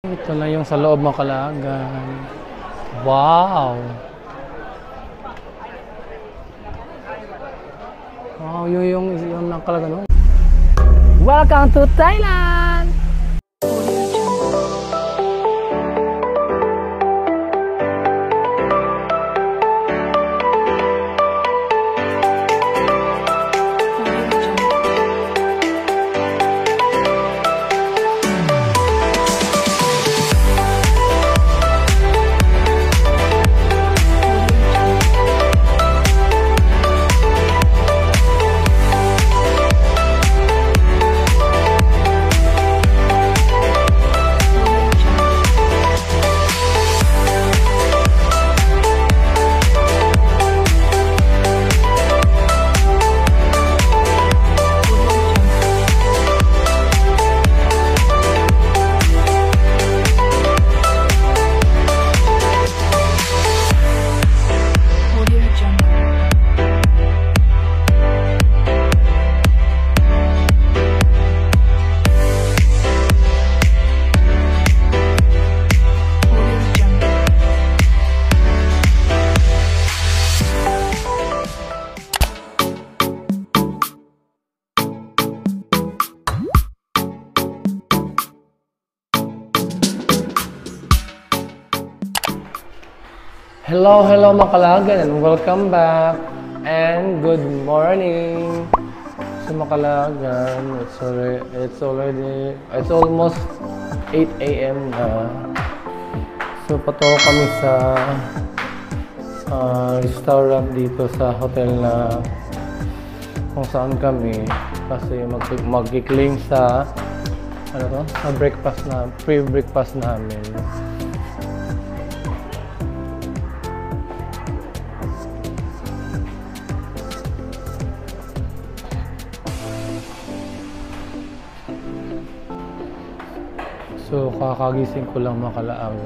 Ito na yung sa loob mga Kalagan. Wow! Wow, yung nakalaga no? Welcome to Thailand! Hello mga Kalagan and welcome back and good morning sa mga Kalagan. It's almost 8 AM na. So patungo kami sa restaurant dito sa hotel na kung saan kami kasi mag-claim sa sa breakfast na pre-breakfast namin. So, kakagising ko lang mga Kalagan.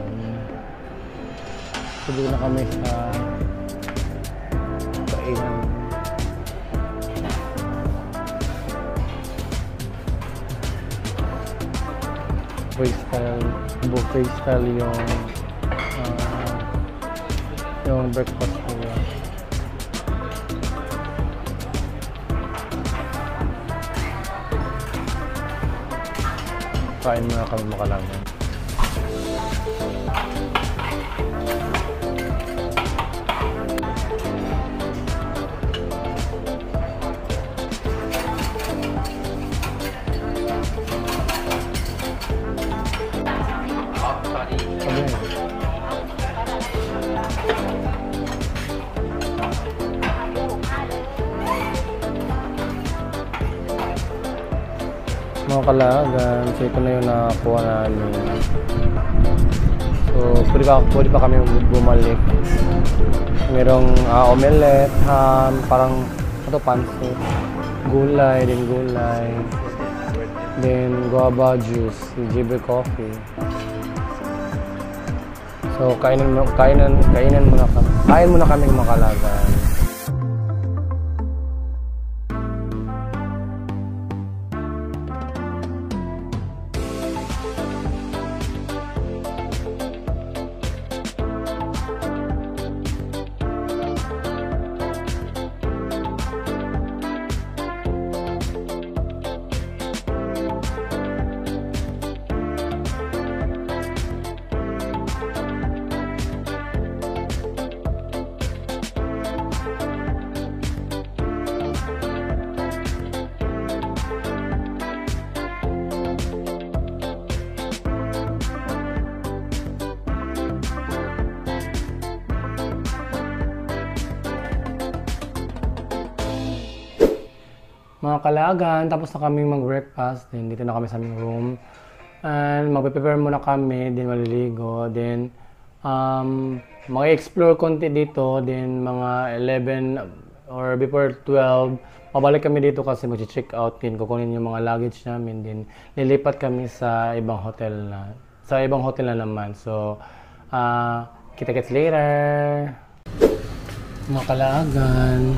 Tuloy na kami sa kainan. Buffet style yung breakfast nila. Kain muna kami mga Kalagan. Mga Kalagan, so ito na yung nakakuha namin. So pwede pa kami bumalik. Merong omelette, ham, parang pansit, gulay, then guava juice, GB coffee. So kain muna kami mga Kalagan. Mga Kalagan, tapos na kami mag-breakfast, then dito na kami sa aming room. And magpe-prepare muna kami, then maliligo, then mag-explore konti dito, then mga 11 or before 12, pabalik kami dito kasi mag-check out, din kukunin yung mga luggage namin, din lilipat kami sa ibang hotel na naman. So, kita-kits later! Mga Kalagan,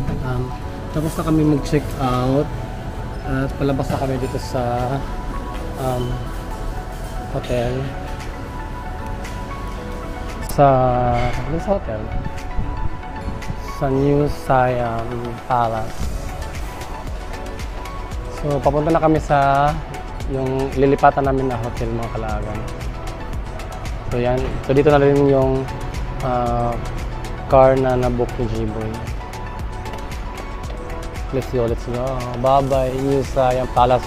tapos na kami mag-check out at palabas na kami dito sa hotel. sa this hotel. Sa New Siam Palace. So, papunta na kami sa yung lilipatan namin na hotel, mga kalagan. So, yan. So, dito na rin yung car na nabook ni G-Boy. Let's go, let's go. Bye-bye, New Siam Palace.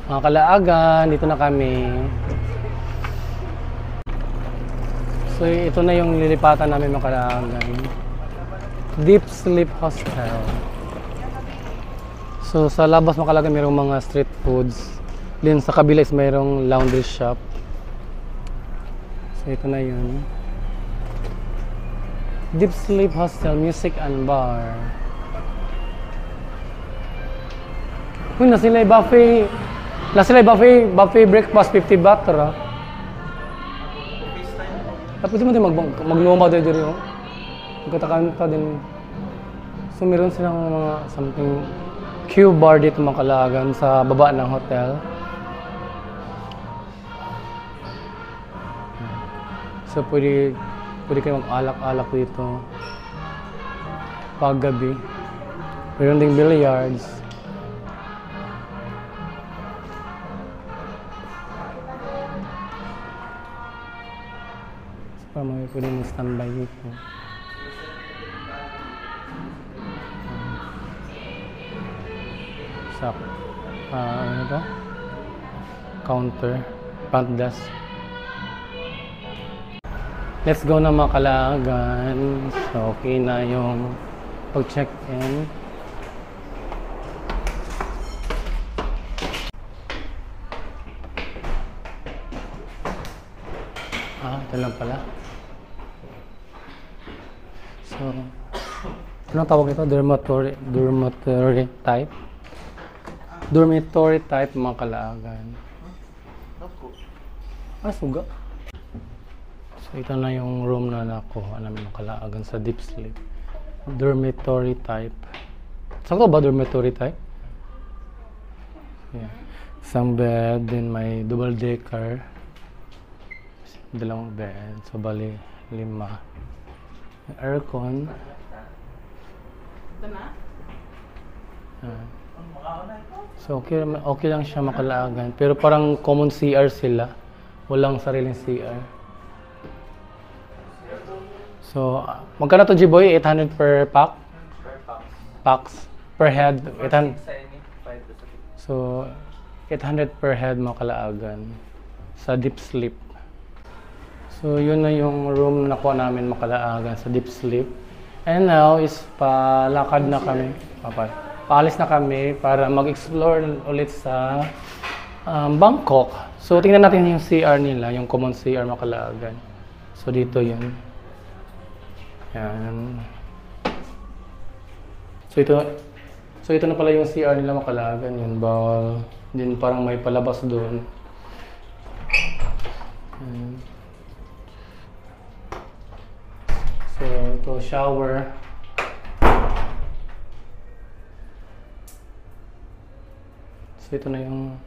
Mga kalaagan, dito na kami. So, ito na yung lilipatan namin, mga kalaagan. Deep Sleep Hostel. So, sa labas, mga kalaagan, mayroong mga street foods. Then, sa kabila is mayroong laundry shop. So, ito na yun. Deep Sleep Hostel, Music and Bar. Uy, sila yung buffet. Sila yung buffet breakfast 50 baht ra. Tapos mo din magluma tayo dito. Magkatakanta din. So meron silang mga something Q bar dito, mga kalaagan, sa baba ng hotel. So pwede kayo mag-alak-alak dito pag gabi. Meron ding billiards. May pwede mo standby dito. Sa ano ito? Counter, front desk. Let's go na, mga kalaagan. So, okay na yung pag-check-in. Ito lang pala. So, anong tawag ito? Dormitory type? Dormitory type, mga kalaagan. Suga. So, ito na yung room na nakuha namin, mga kalaagan, sa Deep Sleep. Dormitory type. Sakto ba dormitory type? Yeah. Isang bed, din may double decker. Dalawang bed. So, bali, 5. Aircon. So, okay lang siya, mga kalaagan. Pero parang common CR sila. Walang sariling CR. So, magkano to, G-Boy? 800 per pack? Per packs. Per head? 800. So, 800 per head, mga kalaagan. Sa Deep Sleep. So, yun na yung room na nakuha namin, mga kalaagan, sa Deep Sleep. And now is palakad na kami. Paalis na kami para mag-explore ulit sa Bangkok. So, tingnan natin yung CR nila, yung common CR, mga kalaagan. So, dito yun. Yan. So, ito na pala yung CR nila, mga kalaagan. Yun, bawal. Din parang may palabas doon. Yan. So, ito, shower. So ito na yung,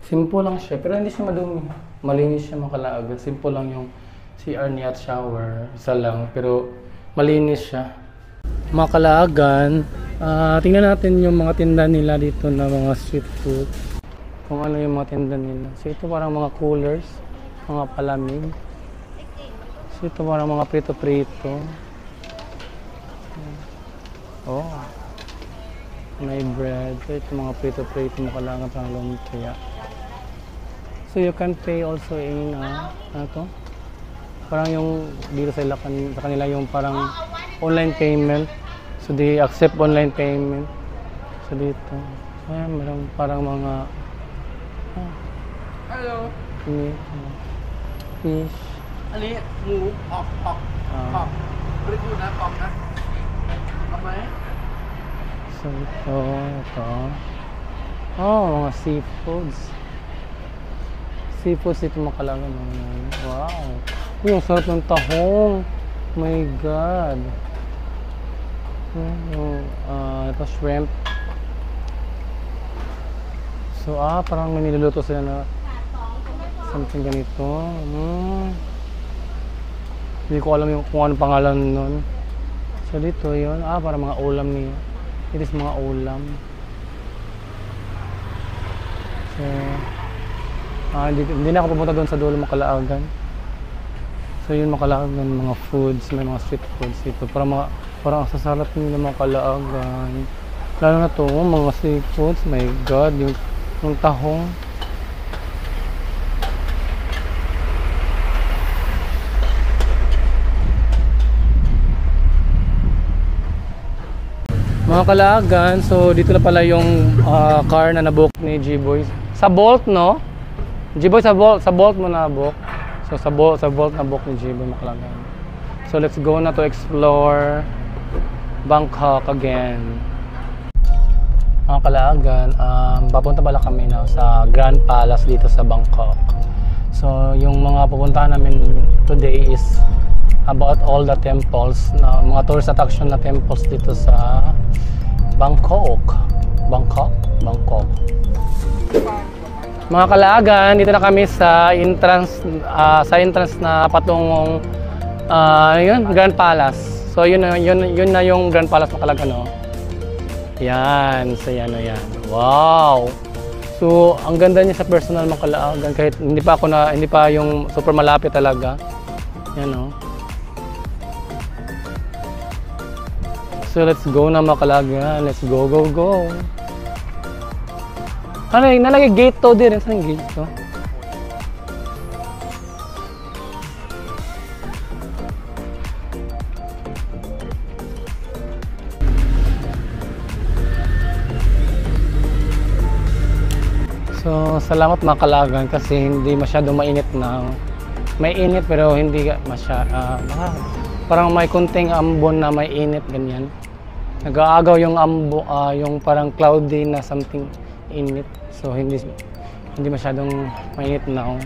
simple lang siya, pero hindi siya madumi. Malinis siya mga kalaagan. Simple lang yung CR niya at shower. Isa lang, pero malinis siya. Mga kalaagan, tingnan natin yung mga tinda nila dito na mga street food. Kung ano yung mga tinda nila. So ito parang mga coolers, mga palamig. So ito parang mga prito-prito. Oh. May bread. So ito mga prito-prito mo kailangan pang lumpia. So you can pay also in ano to? Parang yung dito sa kanila yung parang online payment. So they accept online payment. So dito. Ayan, meron parang mga Hello. Fish. อันนี้หมูออกบริบูรณ์นะออกนะเอาไหม So ito. Oh, mga seafoods. Seafoods dito makalaman. Wow. Uy, ang sarap ng tahong. My God. Ito shrimp. So, parang may niluluto sila na something ganito. Hindi ko alam kung ano pangalan nun. So, dito yun. Parang mga ulam niya. It is mga ulam. So, hindi na ako pumunta doon sa dulo Makalaagan. So, yun Makalaagan, mga foods, may mga street foods dito. Parang ang sasarap nila Makalaagan. Lalo na to, mga seafoods. My God, yung tahong. Mga Kalaagan, so dito na pala yung car na nabook ni G-Boy. Sa Bolt, no? G-Boy, sa Bolt mo nabook. So sa Bolt nabook ni G-Boy mga Kalaagan. So let's go na to explore Bangkok again. Mga Kalaagan, papunta pala kami na sa Grand Palace dito sa Bangkok. So yung mga pupuntahan namin today is about all the temples, mga tourist attraction na temples dito sa Bangkok. Mga Kalaagan, dito na kami sa entrance na patungong Grand Palace. So yun na yung Grand Palace ng Kalaagan, no? Yan, so yan. Wow. So ang ganda niya sa personal mga Kalaagan kahit hindi pa yung super malapit talaga. Yan, no? So let's go na mga Kalaagan. Let's go. Nalagay gate to din. Saan yung gate to? So salamat mga Kalaagan kasi hindi masyadong mainit na. May init pero hindi parang may kunting ambon na may init ganyan. Nag-aagaw yung yung parang cloudy na something init. So hindi masyadong mainit na.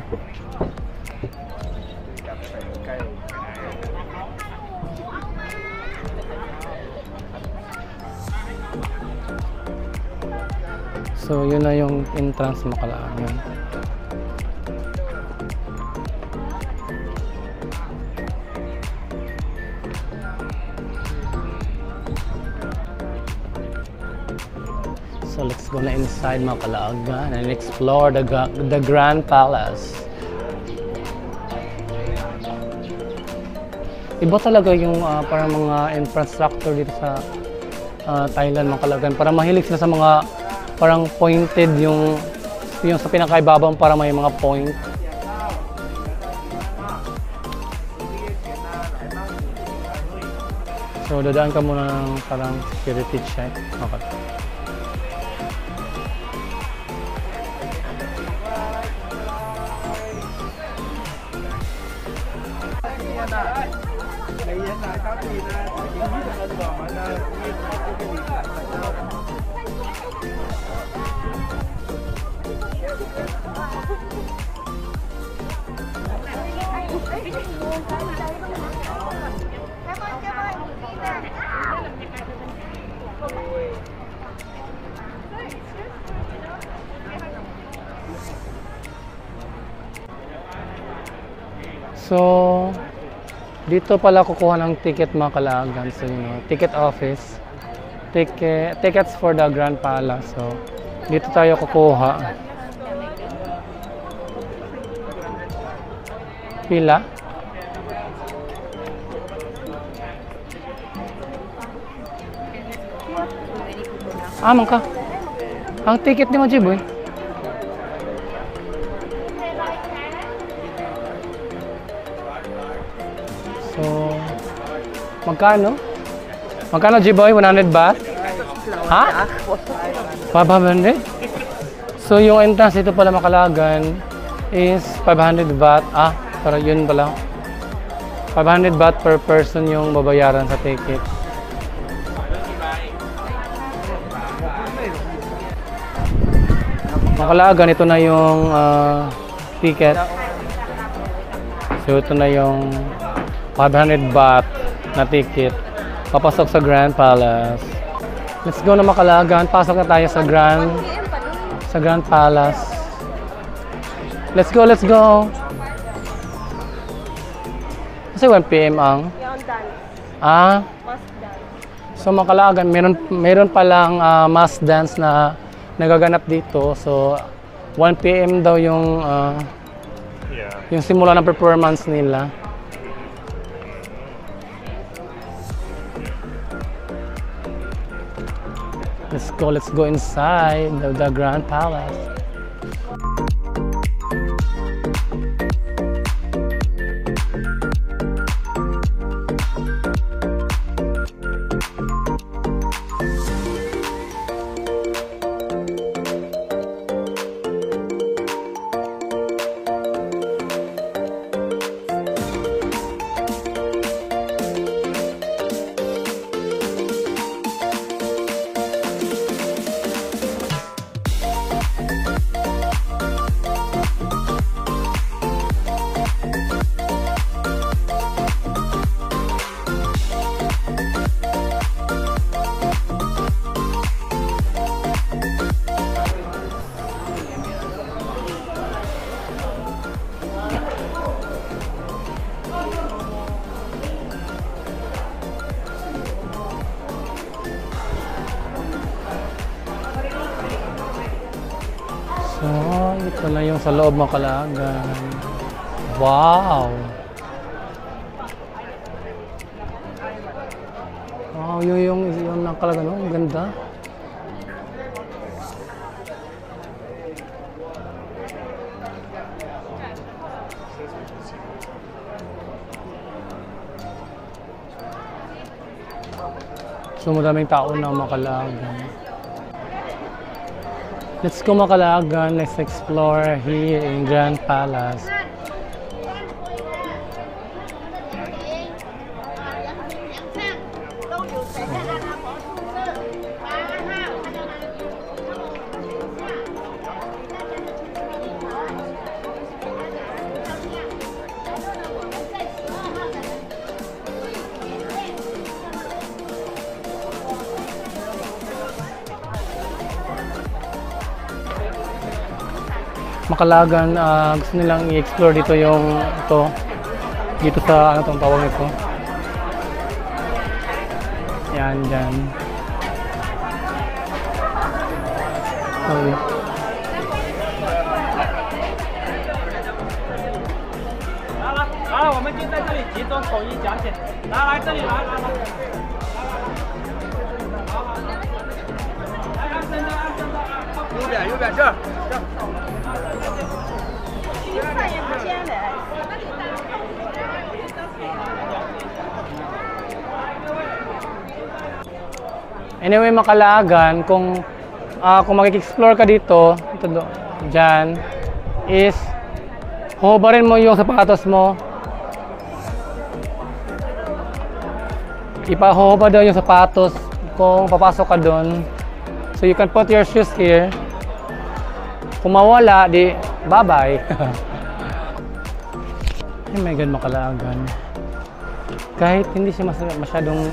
So yun na yung entrance mga Kalaagan. So let's go na inside mga Kalaagan and explore the Grand Palace. Iba talaga yung parang mga infrastructure dito sa Thailand mga Kalaagan. Parang mahilig sila sa mga parang pointed yung sa pinakaibabang para may mga point. So dadaan ka muna ng parang security check. Okay. So, dito pala kukuha ng ticket mga kalaagan. So, ticket office. Tickets for the Grand Palace. So, dito tayo kukuha. Pila? Amang ka. Ang ticket ni mo, Jiboy. So, magkano? Magkano, Jiboy? 100 baht? Ha? 500? So, yung entrance dito pala Makalagan is 500 baht. Para yun pala. 500 baht per person yung babayaran sa ticket. Makalagan, ito na yung ticket. So, ito na yung 500 baht na ticket. Papasok sa Grand Palace. Let's go na Makalagan. Pasok na tayo sa Grand Palace. Let's go, let's go. Kasi 1 PM ang? Mask dance. So Makalagan, meron palang mass dance na nagaganap dito. So 1 PM daw yung yung simula ng performance nila. Let's go inside the Grand Palace. So, ito na yung sa loob Makalagan. Wow! Wow, yung Makalagan, oh, ang ganda. So, madaming tao na Makalagan. Let's go Makalagan. Let's explore here in Grand Palace. Makalagan, gusto nilang i-explore dito dito sa ano tong tawag nito. Yan, dyan. Okay. 来，我们就在这里集中统一讲解。来，这里来。右边这儿。Anyway, Makalagan, kung mag-explore ka dito, dyan, is hubarin mo yung sapatos mo. Ipahuba daw yung sapatos kung papasok ka doon. So you can put your shoes here. Kung mawala, di bye-bye. Oh my God, Makalagan. Kahit hindi siya masyadong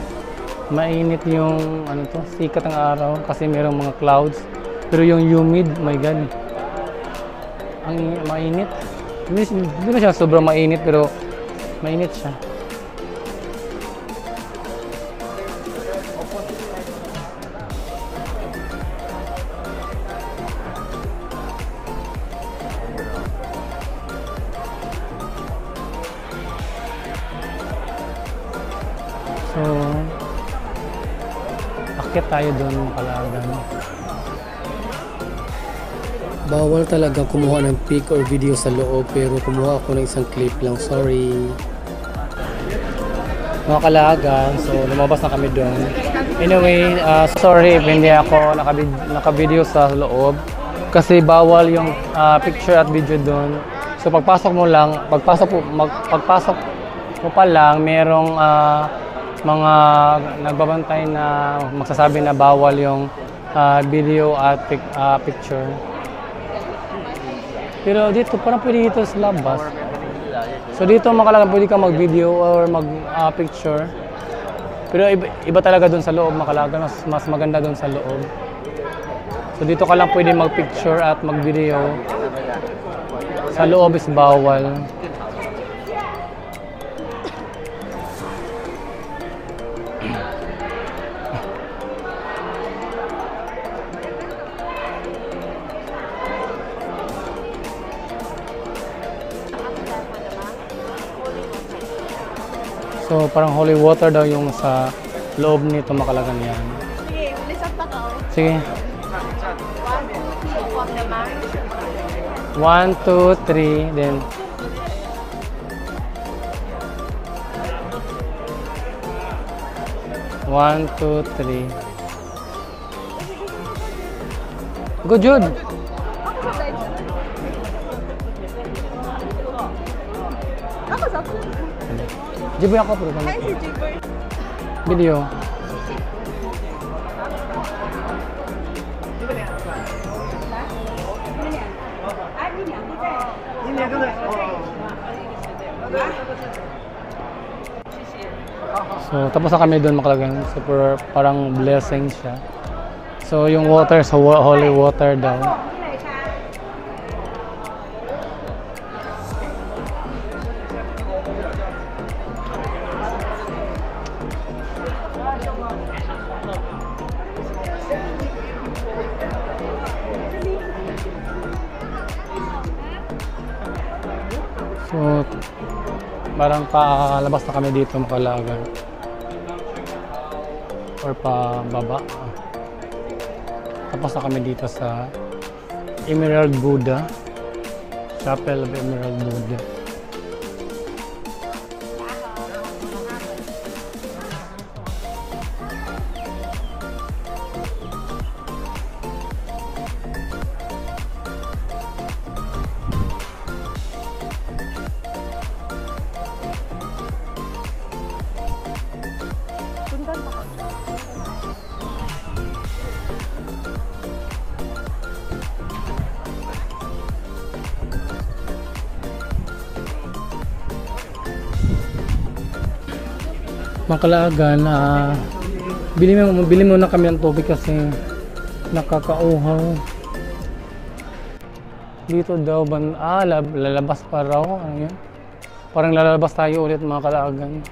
mainit yung sikat ng araw kasi merong mga clouds, pero yung humid, oh my God, ang mainit. Hindi na siya sobrang mainit pero Mainit siya. So, akit tayo doon Makalagan. Bawal talaga kumuha ng pic or video sa loob pero kumuha ako ng isang clip lang. Sorry. Mga Kalagan, so lumabas na kami doon. Anyway, sorry if hindi ako naka-video sa loob kasi bawal yung picture at video doon. So pagpasok mo pa lang, merong mga nagbabantay na magsasabi na bawal yung video at picture. Pero dito, parang pwede dito sa labas. So dito Makalagan pwede ka mag-video or mag-picture. Pero iba talaga dun sa loob Makalagan, mas maganda dun sa loob. So dito ka lang pwede mag-picture at mag-video. Sa loob is bawal. So parang holy water daw yung sa loob nito Makalagan yan. Sige, ulisan pa ka. Sige. 1, 2, 1, 2, 3, 3, 4 naman. then 1, 2, 3. Good, Jude. Ako sa Jiboy ako pero Hi, si Jigger. video. So tapos na kami doon Makalagan. Super parang blessing siya. So yung water sa holy water daw. So parang palabas na kami dito Makalagan. Or pa baba. Tapos na kami dito sa Emerald Buddha. Chapel of Emerald Buddha. Makalagan, bili muna kami ng tubig kasi nakakauhaw. Dito daw lalabas pa raw. Ano yun? Parang lalabas tayo ulit mga Kalagan.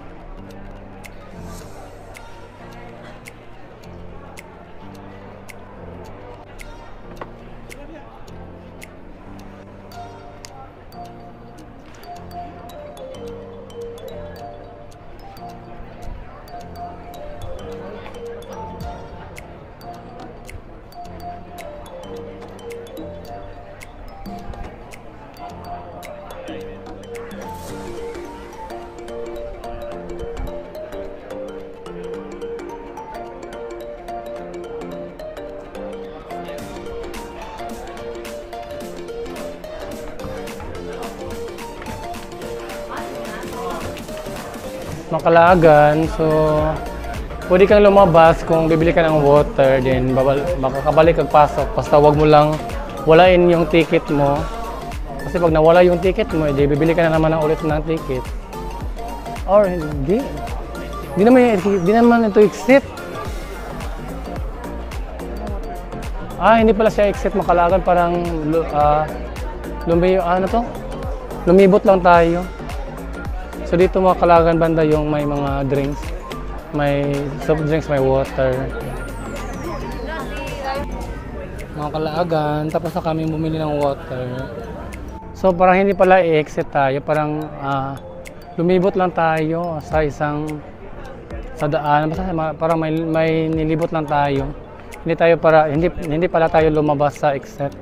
Makalagan, so pwede kang lumabas kung bibili ka ng water, then makakabalik kang pasok. Basta wag mo lang walain yung ticket mo. Kasi pag nawala yung ticket mo, edi bibili ka na naman ng ulit ng ticket. Or hindi. Hindi naman ito exit. Hindi pala siya exit Makalagan, parang lumibot lang tayo. So dito mga Kalagan banda yung may mga drinks. May soft drinks, may water. Mga Kalagan, tapos na kami bumili ng water. So parang hindi pala i-exit tayo, parang lumibot lang tayo sa sa daan. Basta parang may nilibot lang tayo. Hindi pala tayo lumabas sa exit.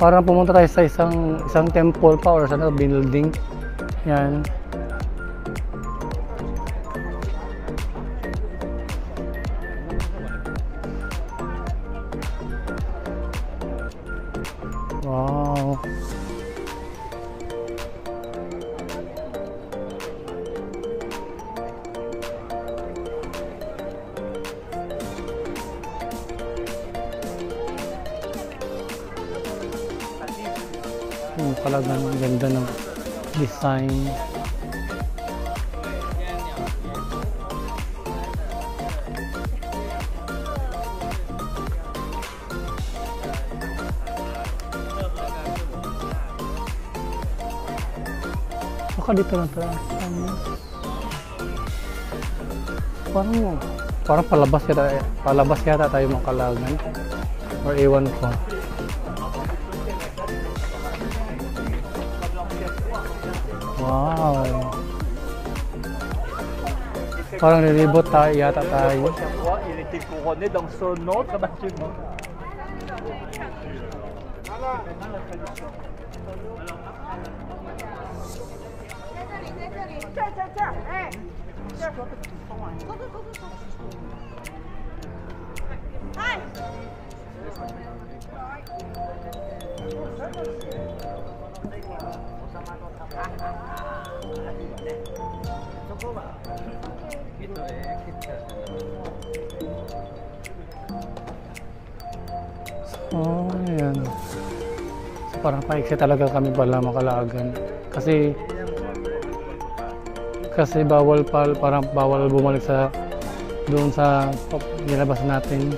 Parang pumunta tayo sa isang temple pa or sa building. Yan. Wow. Talagang ganda ng design. Baka dito lang tayo. Parang palabas yata tayo mga Kalagan. Or ewan ko. Wow. Parang nilibot yata tayo. Il était couronné dans son autre bâtiment. Oh, ayan. So, parang paiksi talaga kami pala mga Kalagan. Kasi parang bawal bumalik doon sa nilabas natin.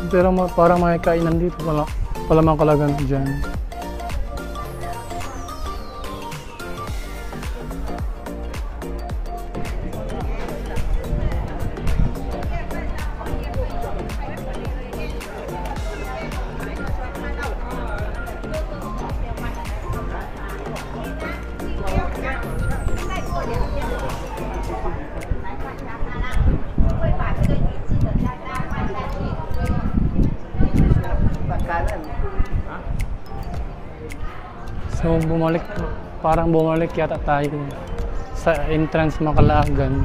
Pero parang may kainan dito pala mga Kalagan dyan. So parang bumalik yata tayo sa entrance mga Kalagan.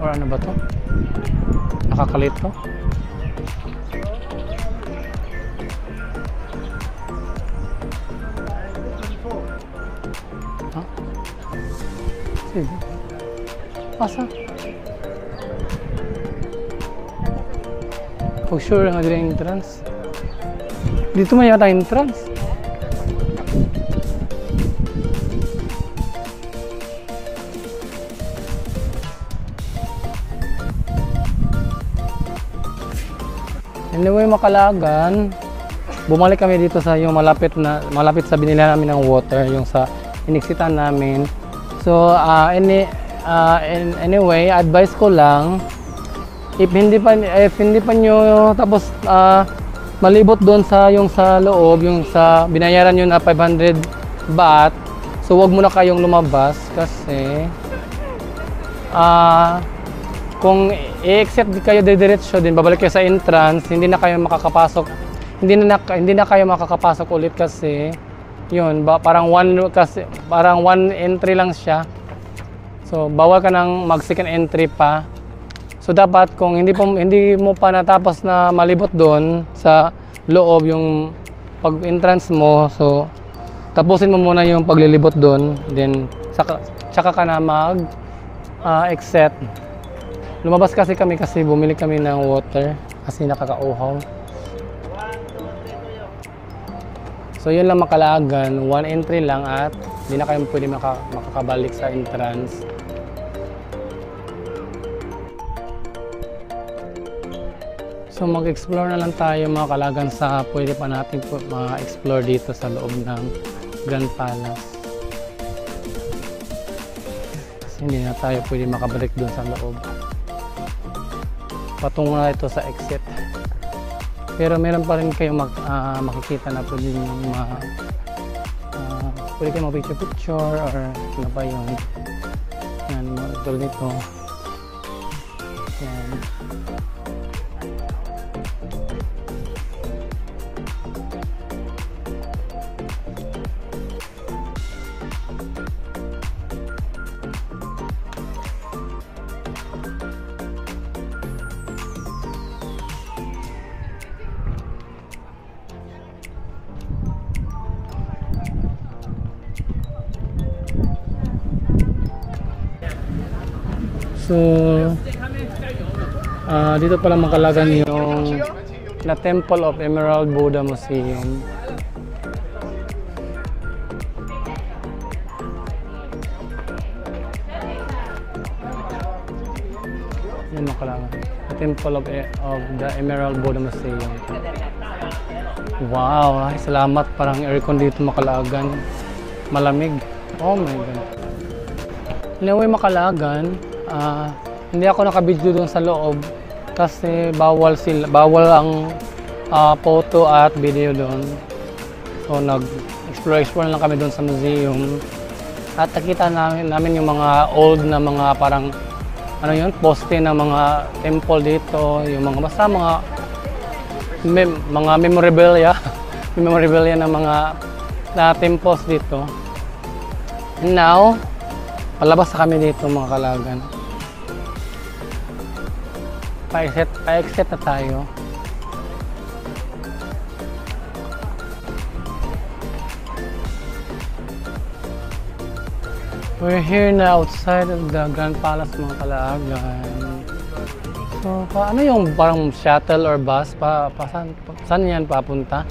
Or ano ba to? Nakakalito? Ha? Sige. Asa? For sure nga dito entrance. Dito man yata entrance. Anyway, mga Kalagan, bumalik kami dito sa yung malapit sa binili namin ng water, yung sa iniksitan namin. So anyway, advice ko lang, if hindi pa nyo tapos malibot doon sa loob, yung sa binayaran nyo na 500 baht, so wag muna kayong lumabas kasi kung i-exit kayo diretso din, babalik kayo sa entrance, hindi na kayo makakapasok ulit kasi yun, parang one entry lang siya. So bawal ka nang mag second entry pa. So dapat kung hindi mo pa natapos na malibot doon sa loob yung pag-entrance mo, so tapusin mo muna yung paglilibot doon, then saka ka na mag exit. Lumabas kasi kami kasi bumili kami ng water kasi nakakauhaw. So yun lang Makalagan, 1 entry lang at hindi na kayo pwede makakabalik sa entrance. So mag-explore na lang tayo mga Kalagan sa pwede pa natin ma-explore dito sa loob ng Grand Palace. Kasi hindi na tayo pwede makabalik doon sa loob. Patungo na ito sa exit. Pero meron pa rin kayo makikita na pwede nyo pwede kayo mag-picture or ano pa yun. Yan, tulad nito. Yan. So, dito pala Makalagan yung na Temple of Emerald Buddha Museum. Yan Makalagan. The Temple of the Emerald Buddha Museum. Wow, ay, salamat. Parang aircon dito Makalagan. Malamig. Oh my God. Anyway, Makalagan, hindi ako nakabidyo doon sa loob kasi bawal ang photo at video doon. So nag-explore lang kami doon sa museum at nakita namin yung mga old na mga parang ano yun, poste ng mga temple dito, yung mga basta mga memorabilia memorabilia ng mga na temples dito. And now palabas na kami dito mga Kalagan. Pa-exit na tayo. We're here na outside of the Grand Palace mga Kalagan. So, ano yung parang shuttle or bus? Saan yan papunta?